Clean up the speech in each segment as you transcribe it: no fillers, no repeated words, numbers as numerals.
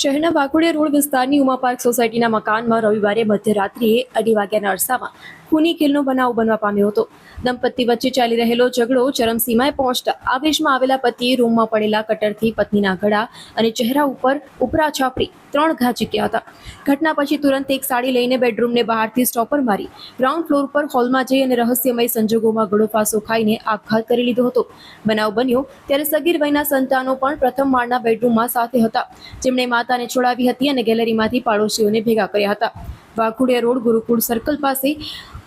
શહેરના વાઘોડિયા રોડ વિસ્તારની ઉમા પાર્ક સોસાયટીના મકાનમાં રવિવારે મધ્યરાત્રિએ 2:30 વાગ્યાના અરસામાં ખૂની ખેલનો બનાવ બનવા પામ્યો હતો. દંપતી વચ્ચે ચાલી રહેલો ઝઘડો ચરમસીમાએ પહોંચતા આવેશમાં આવેલા પતિએ રૂમમાં પડેલા કટરથી પત્નીના ગળા અને ચહેરા ઉપર ઉપરા છાપરી 3 ઘા ઝીક્યા હતા. ઘટના પછી તુરંત એક સાડી લઈને બેડરૂમને બહારથી સ્ટોપર મારી ગ્રાઉન્ડ ફ્લોર પર હોલમાં જઈ અને રહસ્યમય સંજોગોમાં ગળો ફાંસો ખાઈને આપઘાત કરી લીધો હતો. બનાવ બન્યો ત્યારે સગીર વયના સંતાનો પણ પ્રથમ માળના બેડરૂમમાં સાથે હતા, જેમણે માતાને છોડાવી હતી અને ગેલેરીમાંથી પાડોશીઓને ભેગા કર્યા હતા. વાઘોડિયા રોડ ગુરુકુળ સર્કલ પાસે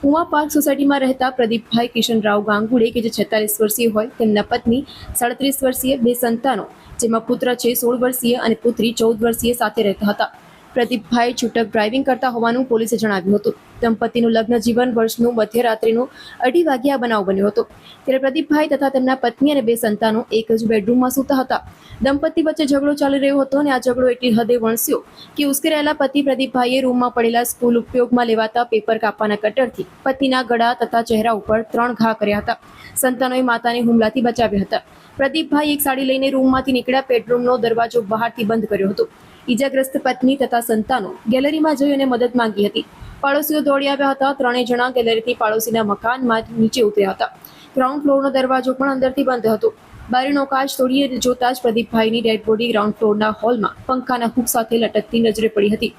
ઉમા પાર્ક સોસાયટીમાં રહેતા પ્રદીપભાઈ કિશનરાવ ગાંગુડે કે જે 46 વર્ષીય હોય, તેમના પત્ની 37 વર્ષીય, 2 સંતાનો જેમાં પુત્ર છે 16 વર્ષીય અને પુત્રી 14 વર્ષીય સાથે રહેતા હતા. પ્રદીપભાઈ છૂટક ડ્રાઇવિંગ કરતા હોવાનું પોલીસે જણાવ્યું હતું. દંપતીનું લગ્ન જીવન વર્ષનું મધ્યરાત્રિનું 2:30 વાગ્યા બનાવ બન્યો હતો. ત્યારે પ્રદીપભાઈ તથા તેમના પત્ની અને 2 સંતાનો એક જ બેડરૂમમાં સૂતા હતા. દંપતી વચ્ચે ઝઘડો ચાલી રહ્યો હતો અને આ ઝઘડો એટલી હદે વણસ્યો કે ઉશ્કેરાયેલા પતિ પ્રદીપભાઈએ રૂમમાં પડેલા સ્કૂલ ઉપયોગમાં લેવાતા પેપર કાપવાના કટરથી પતિના ગળા તથા ચહેરા ઉપર 3 ઘા કર્યા હતા. સંતાનોએ માતાને હુમલાથી બચાવ્યા હતા. પ્રદીપભાઈ એક સાડી લઈને રૂમમાંથી નીકળ્યા પેડરૂમનો દરવાજો બહારથી બંધ કર્યો હતો. ઈજાગ્રસ્ત પત્ની તથા સંતાનો ગેલેરીમાં જઈ અને મદદ માંગી હતી. પાડોશીઓ દોડી આવ્યા હતા. 3 જણા ગેલેરીથી પાડોશીના મકાનમાં નીચે ઉતર્યા હતા. ગ્રાઉન્ડ ફ્લોરનો દરવાજો પણ અંદરથી બંધ હતો. બારીનો કાચ તોડી જોતા જ પ્રદીપભાઈની ડેડ બોડી ગ્રાઉન્ડ ફ્લોરના હોલમાં પંખાના હૂક સાથે લટકતી નજરે પડી હતી.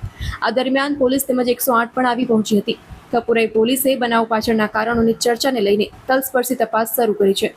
આ દરમિયાન પોલીસ તેમજ 108 પણ આવી પહોંચી હતી. કપુરાઈ પોલીસે બનાવ પાછળના કારણોની ચર્ચાને લઈને તલસ્પર્શી તપાસ શરૂ કરી છે.